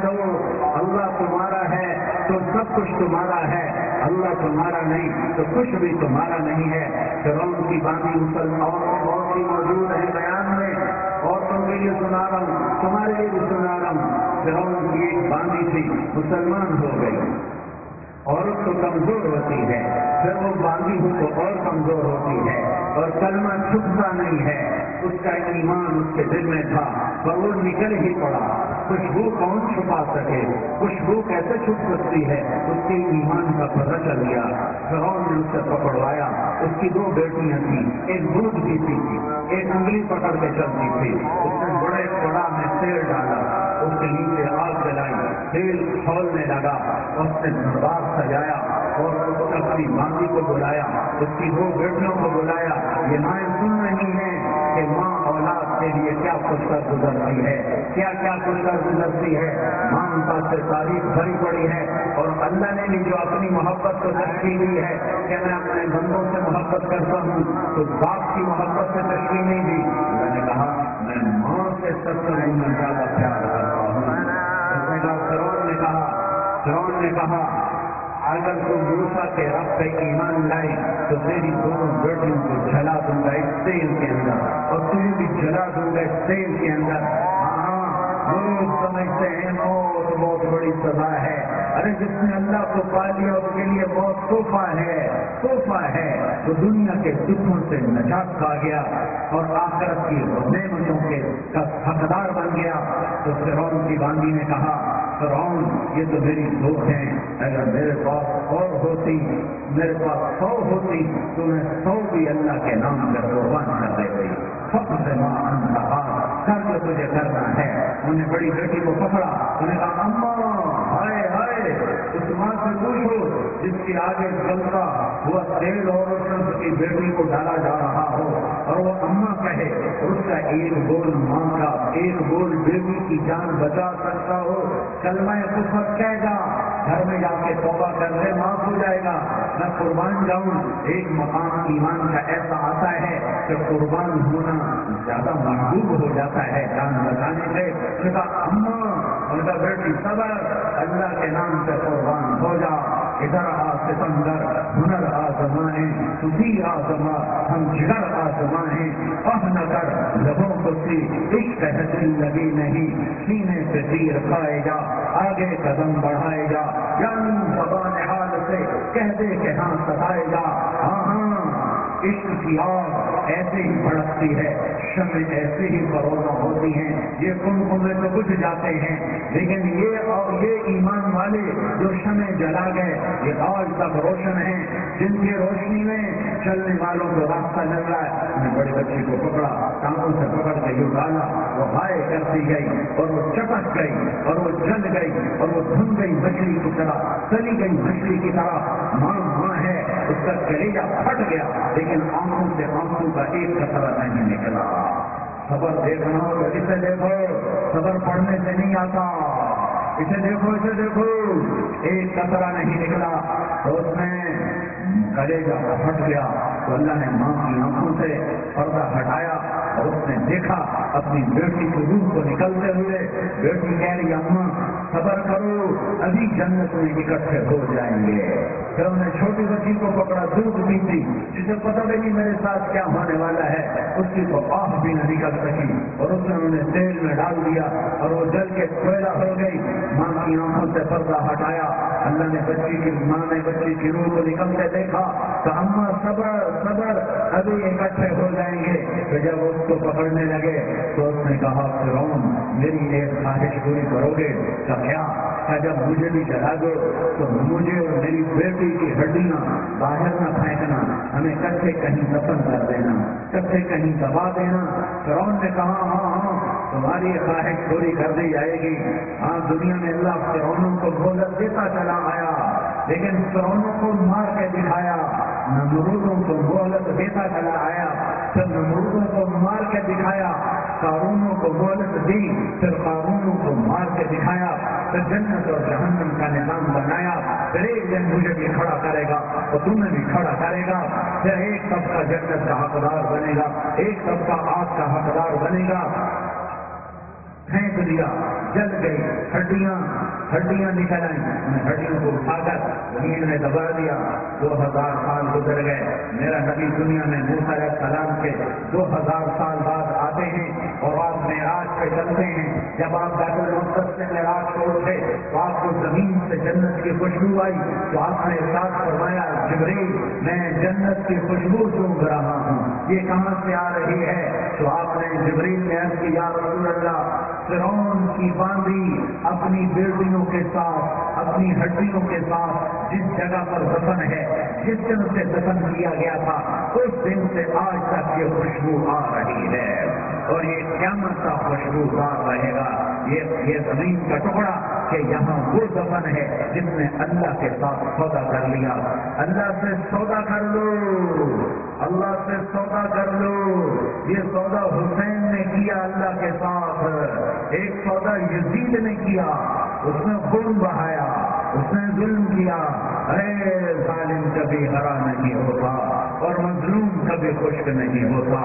کہو اللہ تمہارا ہے تو سب کچھ تمہارا ہے، اللہ تمہارا نہیں تو کچھ بھی تمہارا نہیں ہے۔ فرعون کی باندھی مسلمانوں بہت ہی موجود ہے بیان میں، عورتوں کے لیے سنا رہا ہوں، تمہارے لیے بھی سنا رہا ہوں۔ فرعون کی ایک باندھی تھی، مسلمان ہو گئی۔ عورت تو کمزور ہوتی ہے، پھر وہ باندھی ہو تو اور کمزور ہوتی ہے، اور کلمہ چھپتا نہیں ہے۔ اس کا ایمان اس کے دل میں تھا پر وہ نکل ہی پڑا۔ خوشبو کون چھپا سکے، خوشبو کیسے چھپ سکتی ہے؟ اس کے ایمان کا پتہ چل گیا۔ فرعون نے اسے پکڑوایا۔ اس کی 2 بیٹیاں تھیں، ایک دودھ پیتی تھی، ایک انگلی پکڑ کے چلتی تھی۔ اس نے بڑے کڑا میں تیل ڈالا، اس کے نیچے آگ جلائی، تیل کھولنے لگا، اس نے دربار سجایا اور اپنی باندھی کو بلایا، اس کی 2 بیٹیوں کو بلایا۔ یہ مائیں سن رہی ہیں کہ ماں اولاد کے لیے کیا کچھ کر گزرتی ہے، کیا کیا کچھ کر گزرتی ہے۔ مامتا سے تعریف بھری پڑی ہے، اور اللہ نے بھی جو اپنی محبت کو تشکیل دی ہے کہ میں اپنے بندوں سے محبت کرتا ہوں، تو باپ کی محبت سے تشکیل نہیں دی۔ اللہ نے کہا میں ماں سے 70 گنا زیادہ پیار کرتا ہوں۔ اس نے کہا فرعون نے کہا اگر تم موسیٰ کے رب پہ ایمان لائی تو تیری 2 بیٹیوں کو جلا دوں گا اس تیل کے اندر، اور تمہیں بھی جلا دوں گا اس تیل کے اندر۔ لوگ سمجھتے ہیں موت بہت بڑی سزا ہے، ارے جس نے اللہ کو پا لیا اس کے لیے بہت تحفہ ہے، وہ دنیا کے دکھوں سے نجات پا گیا اور آخرت کی نعمتوں کے حقدار بن گیا۔ تو فرعون کی باندھی نے کہا فرعون یہ تو میری 2 ہیں، اگر میرے پاس اور ہوتی، میرے پاس 100 ہوتی تو میں 100 بھی اللہ کے نام پر قربان کر دیتی۔ کر جو تجھے کرنا ہے۔ انہوں نے بڑی بیٹی کو پکڑا، انہوں نے کہا اماں ہائے ہائے، اس ماں سے پوچھو جس کے آگے جلتا ہوا تیل اور اس کی بیٹی کو ڈالا جا رہا ہو اور وہ اماں کہے، اس کا ایک بول ماں کا، ایک بول بیٹی کی جان بچا سکتا ہو، کلمہ کفر کہے گا، گھر میں جا کے توبہ کر لے، معاف ہو جائے گا۔ میں قربان جاؤں۔ ایک مقام ایمان کا ایسا آتا ہے کہ قربان ہونا زیادہ محبوب ہو جاتا ہے جان بچانے سے۔ کہا اماں، ان کا بیٹی صبر، اللہ کے نام سے قربان ہو جا۔ ادھر آ ستمگر، ہنر آزمائیں، تجھی آزما، ہم جگر آزمائیں، اہ نہ کر لبوں کو سی، عشق ہے دل لگی نہیں، سینے سے تیر کھائے جا، آگے قدم بڑھائے جا، جان زبان حال سے کہہ دے کہ ہاں ستائے جا۔ ہاں عشق کی آگ ایسے ہی بھڑکتی ہے، شمع ایسے ہی فروغ ہوتی ہیں، یہ کنکوں میں تو بجھ جاتے ہیں، لیکن یہ ایمان والے جو شمع جلا گئے یہ آج تک روشن ہیں، جن کی روشنی میں چلنے والوں کو راستہ مل رہا ہے۔ میں بڑی بچی کو پکڑا، ٹانگوں سے پکڑ کے یوں ڈالا، وہ ہائے کرتی گئی اور وہ چپک گئی اور وہ جل گئی اور وہ دھن گئی مچھلی کی طرح، تلی گئی مچھلی کی طرح۔ ماں ہے، اس کا کلیجہ پھٹ گیا، لیکن آنکھوں سے آنکھوں کا ایک قطرہ نہیں نکلا۔ صبر دیکھنا ہو تو اسے دیکھو، صبر پڑھنے سے نہیں آتا، اسے دیکھو، ایک قطرہ نہیں نکلا۔ تو اس میں کلیجہ پھٹ گیا، تو اللہ نے ماں کی آنکھوں سے پردہ ہٹایا اور اس نے دیکھا اپنی بیٹی کی روح کو نکلتے ہوئے۔ بیٹی کہہ رہی اماں صبر کرو، ابھی جنت میں اکٹھے ہو جائیں گے۔ پھر انہوں نے چھوٹی بچی کو پکڑا، دودھ پیتی، جسے پتہ بھی نہیں میرے ساتھ کیا ہونے والا ہے، اس کی تو آہ بھی نہ نکل سکی، اور اس نے انہیں تیل میں ڈال دیا اور وہ جل کے کوئلہ ہو گئی۔ ماں کی آنکھوں سے پردہ ہٹایا، اللہ نے ماں نے بچی کی روح کو نکلتے دیکھا تو اماں صبر ابھی اکٹھے ہو جائیں گے۔ تو جب اس کو پکڑنے لگے تو اس نے کہا فرعون میری ایک خواہش پوری کرو گے؟ کیا جب مجھے بھی جلا دو تو مجھے اور میری بیٹی کی ہڈیاں باہر نہ پھینکنا، ہمیں کٹھے کہیں دفن کر دینا، کٹھے کہیں دبا دینا۔ فرعون نے کہا ہاں تمہاری خواہش پوری کر دی جائے گی۔ ہاں دنیا میں اللہ فرعونوں کو مہلت دیتا چلا آیا، لیکن فرعونوں کو مار کے دکھایا، نمرودوں کو مہلت دیتا چلا آیا، پھر نمرودوں کو مار کے دکھایا، قارونوں کو مہلت دی، پھر قارونوں کو مار کے دکھایا، پھر جنت اور جہنم کا نظام بنایا۔ پھر ایک دن مجھے بھی کھڑا کرے گا اور تمہیں بھی کھڑا کرے گا، پھر ایک طبقہ جنت کا حقدار بنے گا، ایک طبقہ آگ کا حقدار بنے گا، پھینک دیا، جل گئی، ہڈیاں نکل آئیں، انہیں ہڈیوں کو اٹھا کر زمین میں دبا دیا۔ 2000 سال گزر گئے، میرا نبی دنیا میں موسیٰ علیہ السلام کے 2000 سال بعد آتے ہیں اور آپ معراج پہ چلتے ہیں۔ جب آپ بیت المقدس سے معراج کو اٹھے تو آپ کو زمین سے جنت کی خوشبو آئی، تو آپ نے ارشاد فرمایا جبریل میں جنت کی خوشبو سونگ رہا ہوں، یہ کہاں سے آ رہی ہے؟ تو آپ نے جبریل نے عرض کی یا رسول اللہ فرعون کی باندھی اپنی بیٹیوں کے ساتھ، اپنی ہڈیوں کے ساتھ جس جگہ پر دفن ہے، جس دن سے دفن کیا گیا تھا، اس دن سے آج تک یہ خوشبو آ رہی ہے اور یہ قیامت کا خوشبودار رہے گا۔ یہ زمین کا ٹکڑا کہ یہاں وہ دفن ہے جس نے اللہ کے ساتھ سودا کر لیا۔ اللہ سے سودا کر لو، اللہ سے سودا کر لو۔ یہ سودا حسین نے کیا اللہ کے ساتھ، ایک سودا یزید نے کیا، اس نے خون بہایا، اس نے ظلم کیا۔ ارے ظالم کبھی ہرا نہیں ہوتا اور مظلوم کبھی خشک نہیں ہوتا،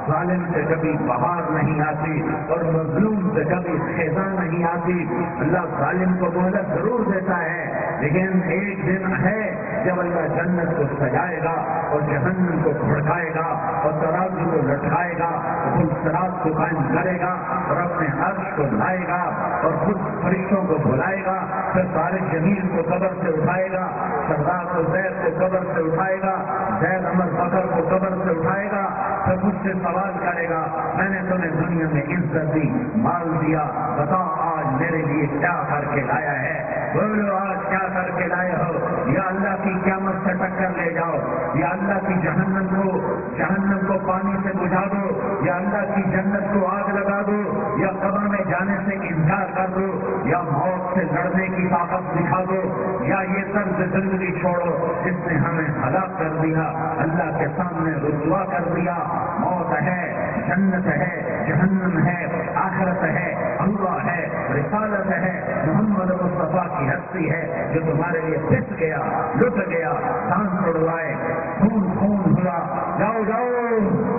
ظالم سے کبھی بہار نہیں آتی اور مظلوم سے کبھی خزاں نہیں آتی۔ اللہ ظالم کو مہلت ضرور دیتا ہے، لیکن ایک دن ہے جب اللہ جنت کو سجائے گا اور جہنم کو بھڑکائے گا اور ترازو کو لٹکائے گا، خود صراط کو قائم کرے گا اور اپنے عرش کو لائے گا اور خود فرشتوں کو بلائے گا، پھر طارق جمیل کو قبر سے اٹھائے گا، سردار کو زید کو قبر سے اٹھائے گا، زید عمر فخر کو قبر سے اٹھائے گا، پھر مجھ سے سوال کرے گا میں نے تمہیں دنیا میں عزت دی، مال دیا، بتاؤ آج میرے لیے کیا کر کے لایا ہے؟ بولو آج کیا کر کے لائے ہو؟ یا اللہ کی قیامت سے ٹکر لے جاؤ، یا اللہ کی جہنم کو پانی سے بجھا دو، یا اللہ کی جنت کو آگ لگا دو، یا قبر میں جانے سے انکار کر دو، یا موت سے لڑنے کی طاقت دکھا دو، یا یہ طرز زندگی چھوڑو جس نے ہمیں ہلاک کر دیا، اللہ کے سامنے رسوا کر دیا۔ موت ہے، جنت ہے، جہنم ہے، آخرت ہے، اللہ ہے، رسالت ہے، محمد مصطفیٰ کی ہستی ہے جو تمہارے لیے پس گیا، لٹ گیا، سانس چھڑوائے، خون ہوا، جاؤ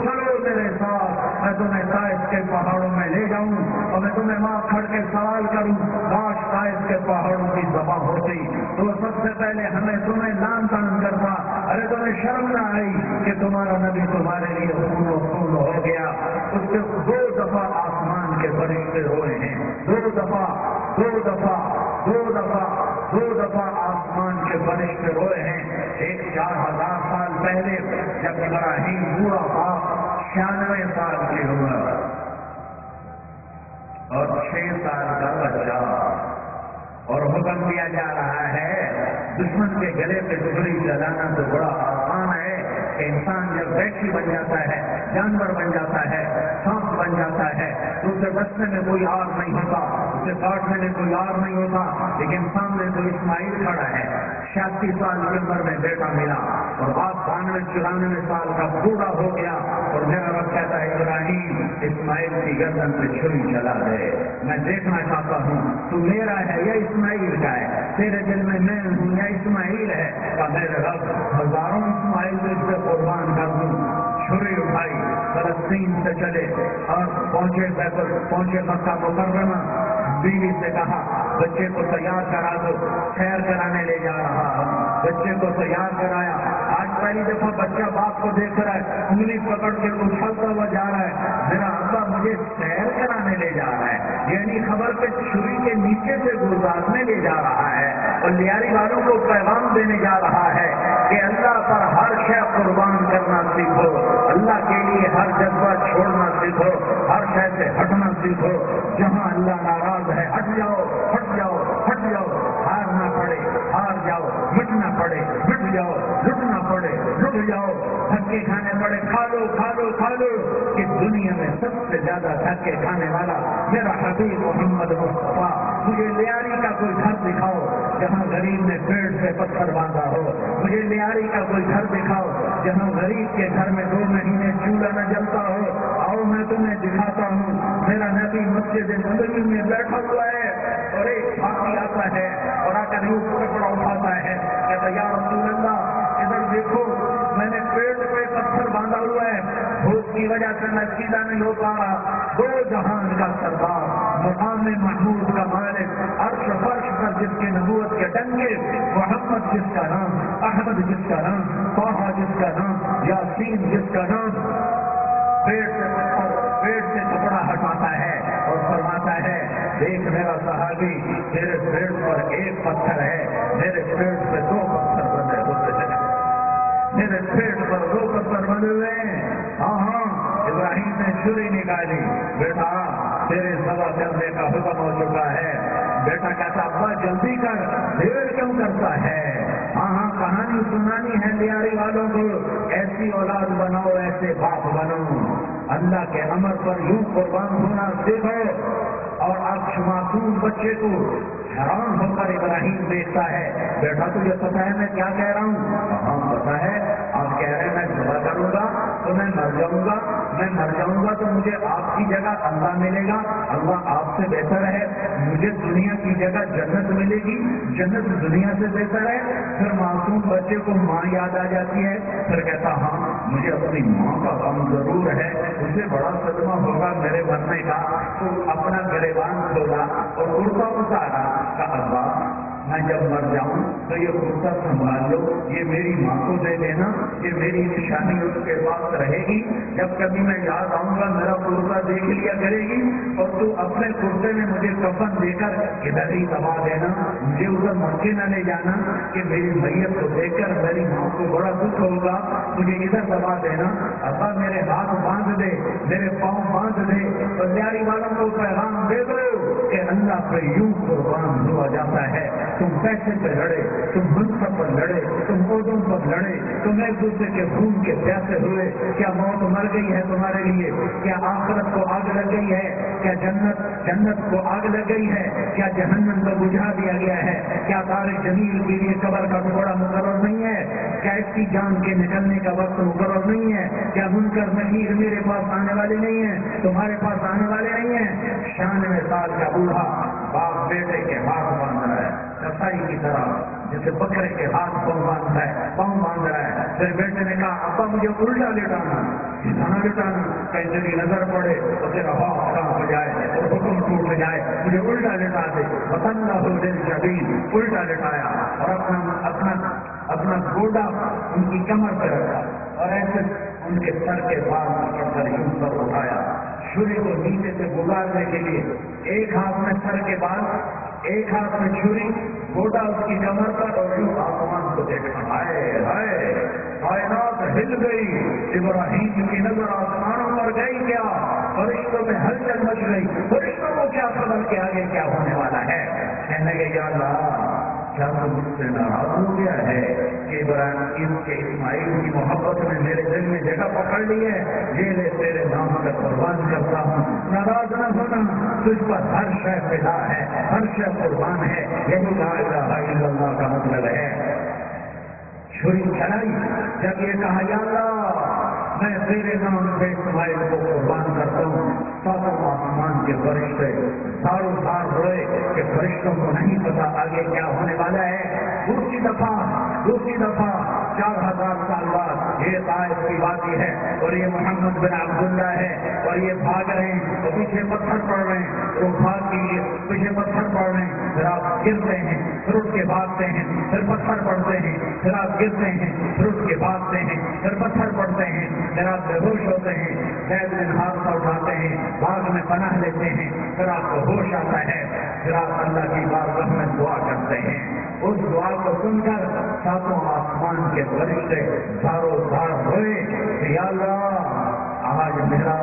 چلو میرے ساتھ، میں تمہیں طائف کے پہاڑوں میں لے جاؤں اور میں تمہیں وہاں کھڑ کے سوال کروں، کاش طائف کے پہاڑوں کی زبان ہوتی تو سب سے پہلے ہمیں تمہیں لان تان کرتا۔ ارے تمہیں شرم نہ آئی کہ تمہارا نبی تمہارے لیے خون ہو گیا؟ اس کے 2 دفعہ آسمان کے فرشتے روئے ہیں، 2 دفعہ آسمان کے فرشتے روئے ہیں۔ ایک 4000 سال پہلے جب ابراہیم بوڑھا باپ 96 سال کی عمر اور 6 سال کا بچہ، اور حکم دیا جا رہا ہے دشمن کے گلے پہ ٹکڑی چلانا تو بڑا آسان ہے کہ انسان جب وحشی بن جاتا ہے، جانور بن جاتا ہے، سانپ بن جاتا ہے تو اسے بچنے میں کوئی آر نہیں ہوتا، اسے کاٹنے میں کوئی آر نہیں ہوتا، لیکن سامنے تو اسماعیل کھڑا ہے، 86 سال کی عمر میں بیٹا ملا اور باپ 92-94 سال کا بوڑھا ہو گیا، اور میرا رب کہتا ہے ابراہیم اسماعیل کی گردن پہ چھری چلا دے، میں دیکھنا چاہتا ہوں تو میرا ہے یا اسماعیل کا ہے، تیرے دل میں میں ہوں یا اسماعیل ہے؟ کہ میرے رب ہزاروں اسماعیل کو اس پہ قربان کر دوں۔ چھری اٹھائی، فلسطین سے چلے اور پہنچے مکہ مکرمہ، بیوی سے کہا بچے کو تیار کرا دو، سیر کرانے لے جا رہا ہوں، بچے کو تیار کرایا۔ آج پہلی دفعہ بچہ باپ کو دیکھ رہا ہے، انگلی پکڑ کے اچھلتا ہوا جا رہا ہے، میرا ابا مجھے سیر کرانے لے جا رہا ہے، یعنی خبر پہ چھری کے نیچے سے گزارنے لے جا رہا ہے اور لیاری والوں کو پیغام دینے جا رہا ہے کہ اللہ پر ہر شے قربان کرنا سیکھو، اللہ کے لیے ہر جذبہ چھوڑنا سیکھو، ہر شے سے ہٹنا سیکھو، جہاں اللہ ناراض ہے ہٹ جاؤ، ہار نہ پڑے ہار جاؤ، مٹنا پڑے مٹ جاؤ، لٹنا پڑے لٹ جاؤ، دھکے کھانے پڑے کھا لو کہ دنیا میں سب سے زیادہ دھکے کھانے والا میرا حبیب محمد مصطفیٰ۔ مجھے لیاری کا کوئی گھر دکھاؤ جہاں غریب نے پیڑ سے پتھر باندھا ہو، مجھے لیاری کا کوئی گھر دکھاؤ جہاں غریب کے گھر میں 2 مہینے چولہا نہ جلتا ہو، آؤ میں تمہیں دکھاتا ہوں۔ میرا نبی مسجد نبوی میں بیٹھا ہوا ہے اور ایک ساتھی آتا ہے اور آ کر یوں ٹکڑا اٹھاتا ہے، کہتا یا رسول اللہ ادھر دیکھو، میں نے پیٹ پہ پتھر باندھا ہوا ہے، بھوک کی وجہ سے میں سیدھا نہیں ہو پا رہا، دو جہان کا سردار، مقام محمود کا مالک، عرش فرش پر جس کے نبوت کے ڈنگے، محمد جس کا نام، احمد جس کا نام، طٰہٰ جس کا نام، یاسین جس کا نام، پیٹ سے کپڑا ہٹاتا ہے اور فرماتا ہے دیکھ میرا صحابی، تیرے پیٹ پر ایک پتھر ہے، میرے پیٹ پہ دو پتھر بندے ہوتے ہیں، میرے پیٹ پر دو پتھر بندے ہوئے ہیں۔ ہاں ابراہیم نے چھری نکالی، بیٹا تیرے ذبح کرنے کا حکم ہو چکا ہے۔ بیٹا کہتا ابا جلدی کر، دیر کیوں کرتا ہے؟ ہاں کہانی سنانی ہے تیاری والوں کو، ایسی اولاد بناؤ، ایسے باپ بنو، اللہ کے امر پر یوں قربان ہونا سیکھو۔ اور آپ معصوم بچے کو حیران ہو کر ابراہیم دیکھتا ہے، بیٹا تجھے پتا ہے میں کیا کہہ رہا ہوں؟ ہاں پتا ہے، آپ کہہ رہے ہیں میں ذبح کروں گا تو میں مر جاؤں گا، میں مر جاؤں گا تو مجھے آپ کی جگہ اللہ ملے گا، اللہ آپ سے بہتر ہے، مجھے دنیا کی جگہ جنت ملے گی، جنت دنیا سے بہتر ہے۔ پھر معصوم بچے کو ماں یاد آ جاتی ہے، پھر کہتا ہاں مجھے اپنی ماں کا غم ضرور ہے، اسے بڑا صدمہ ہوگا میرے مرنے کا، تو اپنا گریبان کھولا اور کرتا اتارا کہ ابا میں جب مر جاؤں تو یہ کرتا سنبھال لو، یہ میری ماں کو دے دینا، یہ میری نشانی اس کے پاس رہے گی، جب کبھی میں یاد آؤں گا میرا کرتا دیکھ لیا کرے گی، اور تو اپنے کرتے میں مجھے کفن دے کر ادھر ہی دبا دینا، مجھے ادھر مکے نہ لے جانا کہ میری میت کو دیکھ کر میری ماں کو بڑا دکھ ہوگا، مجھے ادھر دبا دینا، ابا میرے ہاتھ باندھ دے، میرے پاؤں باندھ دے، اور پیاری والوں کو پیغام دے دو کہ اللہ پہ یوں قربان ہوا جاتا ہے۔ تم پیسے پہ لڑے، تم منصب پر لڑے، تم عہدوں پر لڑے، تم ایک دوسرے کے خون کے پیاسے ہوئے، کیا موت مر گئی ہے تمہارے لیے؟ کیا آخرت کو آگ لگ گئی ہے؟ کیا جنت کو آگ لگ گئی ہے؟ کیا جہنم کو بجھا دیا گیا ہے؟ کیا طارق جمیل کے لیے قبر کا ٹکڑا مقرر نہیں ہے؟ کیا اس کی جان کے نکلنے کا وقت مقرر نہیں ہے؟ کیا منکر نکیر میرے پاس آنے والے نہیں ہیں، تمہارے پاس آنے والے نہیں ہیں؟ 96 سال کا بوڑھا باپ بیٹے کے ہاتھ باندھ رہا ہے کسائی کی طرح، جسے بکرے کے ہاتھ پاؤں باندھ رہا ہے۔ پھر بیٹے نے کہا ابا مجھے الٹا لٹانا، سیدھا لٹانا، کہیں تیری نظر پڑے اور تیرا ہاتھ کام ہو جائے اور حکم ٹوٹ جائے، مجھے الٹا لٹا دے۔ وطن نہ ہو دل جبین، الٹا لٹایا اور اپنا گوڈا ان کی کمر پہ رکھا اور ایسے ان کے سر کے بال پکڑ کر یوں پر اٹھایا، چھری کو نیچے سے گزارنے کے لیے، ایک ہاتھ میں سر کے بال، ایک ہاتھ میں چھری، گوڈا اس کی کمر پر، اور یوں آسمان کو دیکھا، ہائے ہائے کائنات ہل گئی، ابراہیم کی نظر آسمانوں پر گئی، کیا فرشتوں میں ہلچل مچ گئی، فرشتوں کو کیا خبر کہ آگے کیا ہونے والا ہے؟ کہنے لگے یا اللہ کیا تو مجھ سے ناراض ہو گیا ہے کہ ابراہیم کے اسماعیل کی محبت میں میرے دل میں جگہ پکڑ لی ہے، یہ لے تیرے نام کا قربان کرتا ہوں، ناراض نہ ہونا، تجھ پر ہر شے فدا ہے، ہر شے قربان ہے، یہی لا الہ الا اللہ کا مطلب ہے۔ چھری چلائی، جب یہ کہا یا اللہ میں تیرے نام سے اسماعیل کو قربان کرتا ہوں، ساتوں آسمان کے فرشتے ساروں سار ہوئے کہ فرشتوں کو نہیں پتا آگے کیا ہونے والا ہے۔ دوسری دفعہ 4000 سال بعد یہ طائف کی وادی ہے اور یہ محمد بن عبداللہ ہے اور یہ بھاگ رہے ہیں اور پیچھے پتھر پڑ رہے ہیں، وہ بھاگ کے پیچھے پتھر پڑ رہے ہیں، پھر آپ گرتے ہیں، پھر اٹھ کے بھاگتے ہیں، پھر پتھر پڑتے ہیں، پھر آپ گرتے ہیں، پھر اٹھ کے بھاگتے ہیں، پھر پتھر پڑتے ہیں، پھر آپ بے ہوش ہوتے ہیں، زید بن حارثہ اٹھاتے ہیں، باغ میں پناہ لیتے ہیں، پھر آپ کو ہوش آتا ہے، پھر آپ اللہ کی بارگاہ میں دعا کرتے ہیں۔ اس دعا کو سن کر ساتوں آسمان کے فرشتے دھارو دھار ہوئے کہ یا اللہ آج میرا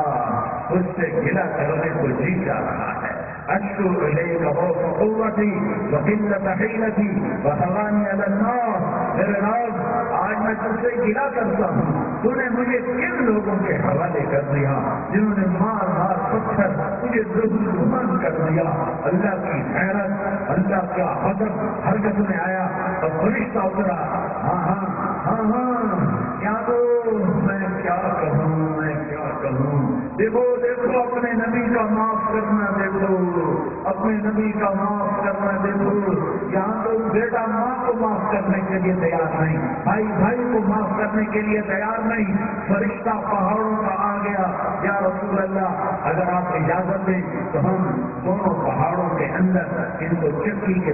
تجھ سے گلہ کرنے کو جی جا رہا ہے، اشکو الیک ضعف قوتی وقلت حیلتی وهوانی علی الناس، میرے رب آج میں تجھ سے گلہ کرتا ہوں، تو نے مجھے کن لوگوں کے حوالے کر دیا جنہوں نے مار پتھر مجھے دہن کر دیا۔ اللہ کی حیرت، اللہ کا غضب حرکت میں آیا اور فرشتہ اترا، ہاں کیا تو میں کیا کہوں، دیکھو اپنے نبی کا معاف کرنا، دیکھو اپنے نبی کا معاف کرنا، دیکھو جہاں تو بیٹا ماں کو معاف کرنے کے لیے تیار نہیں، بھائی بھائی کو معاف کرنے کے لیے تیار نہیں، فرشتہ پہاڑوں کا آ گیا، یا رسول اللہ اگر آپ اجازت دیں تو ہم دونوں پہاڑوں کے اندر ان کو چکی کے